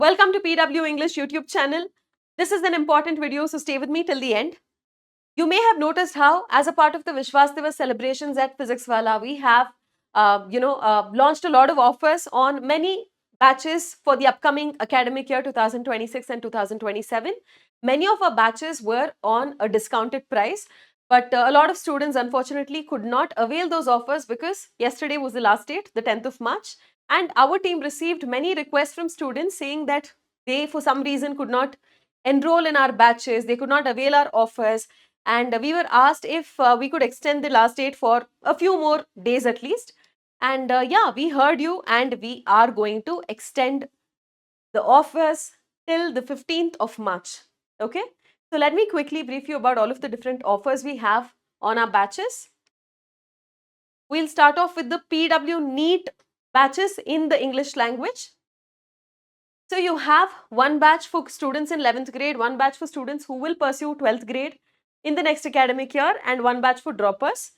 Welcome to PW English YouTube channel. This is an important video, so stay with me till the end. You may have noticed how, as a part of the Vishwas Diwas celebrations at Physics Wallah, we have, launched a lot of offers on many batches for the upcoming academic year 2026 and 2027. Many of our batches were on a discounted price, but a lot of students unfortunately could not avail those offers because yesterday was the last date, the 10th of March, and our team received many requests from students saying that they, for some reason, could not enroll in our batches, they could not avail our offers, and we were asked if we could extend the last date for a few more days at least. And yeah, we heard you, and we are going to extend the offers till the 15th of March. Okay, so let me quickly brief you about all of the different offers we have on our batches. We'll start off with the PW NEET batches in the English language. So you have one batch for students in 11th grade, one batch for students who will pursue 12th grade in the next academic year, and one batch for droppers.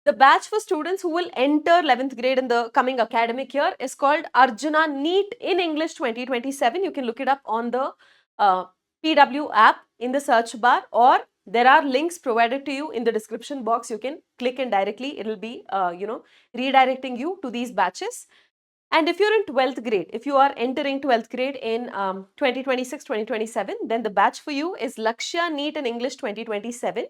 The batch for students who will enter 11th grade in the coming academic year is called Arjuna NEET in English 2027. You can look it up on the PW app in the search bar, or there are links provided to you in the description box. You can click and directly it will be redirecting you to these batches. And if you're in 12th grade, if you are entering 12th grade in 2026-2027, then the batch for you is Lakshya NEET in English 2027.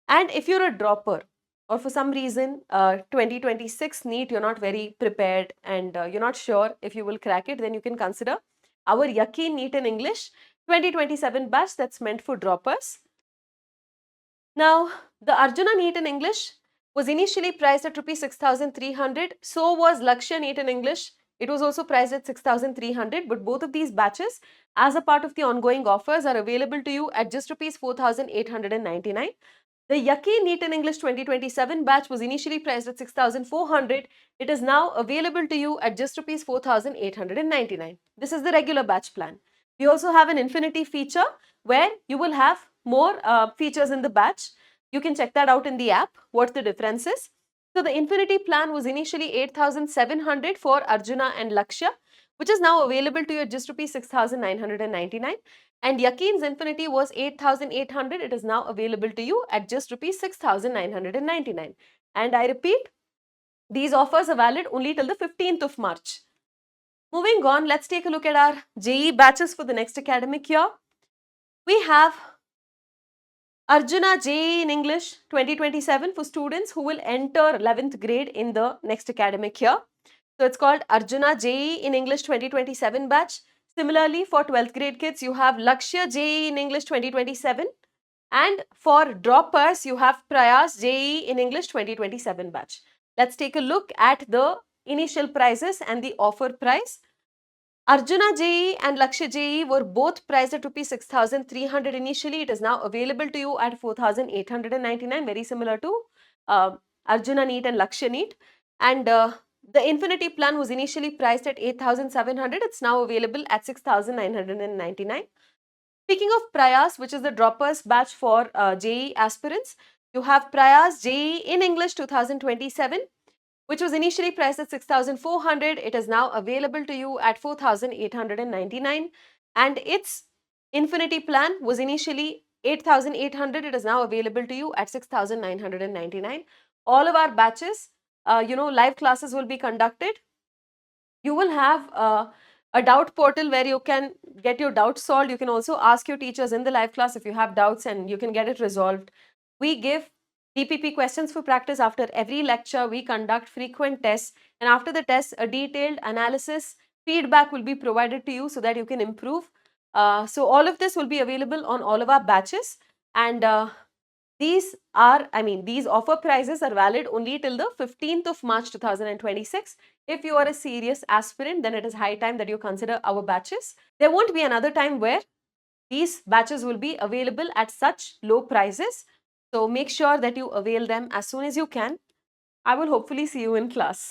And if you're a dropper, or for some reason 2026 NEET, you're not very prepared and you're not sure if you will crack it, then you can consider our Yaqeen NEET in English 2027 batch that's meant for droppers. Now, the Arjuna NEET in English was initially priced at rupees 6,300. So was Lakshya NEET in English. It was also priced at 6,300. But both of these batches, as a part of the ongoing offers, are available to you at just rupees 4,899. The Yaqeen NEET in English 2027 batch was initially priced at 6,400. It is now available to you at just rupees 4,899. This is the regular batch plan. We also have an infinity feature where you will have more features in the batch. You can check that out in the app, what the difference is. So the infinity plan was initially 8,700 for Arjuna and Lakshya, which is now available to you at just rupees 6,999. And Yaqeen's infinity was 8,800. It is now available to you at just rupees 6,999. And I repeat, these offers are valid only till the 15th of March. Moving on, let's take a look at our JEE batches for the next academic year. We have Arjuna JEE in English 2027 for students who will enter 11th grade in the next academic year. So it's called Arjuna JEE in English 2027 batch. Similarly, for 12th grade kids, you have Lakshya JEE in English 2027. And for droppers, you have Prayas JEE in English 2027 batch. Let's take a look at the initial prices and the offer price. Arjuna JEE and Lakshya JEE were both priced at rupees 6,300 initially. It is now available to you at 4,899, very similar to Arjuna NEET and Lakshya NEET. And the Infinity plan was initially priced at 8,700. It's now available at 6,999. Speaking of Prayas, which is the droppers batch for JEE aspirants, you have Prayas JEE in English 2027, which was initially priced at 6,400. It is now available to you at 4,899. And its Infinity plan was initially 8,800. It is now available to you at 6,999. All of our batches, live classes will be conducted. You will have a doubt portal where you can get your doubts solved. You can also ask your teachers in the live class if you have doubts and you can get it resolved. We give DPP questions for practice after every lecture. We conduct frequent tests, and after the tests, a detailed analysis, feedback will be provided to you so that you can improve. So all of this will be available on all of our batches, and these offer prices are valid only till the 15th of March 2026. If you are a serious aspirant, then it is high time that you consider our batches. There won't be another time where these batches will be available at such low prices. So make sure that you avail them as soon as you can. I will hopefully see you in class.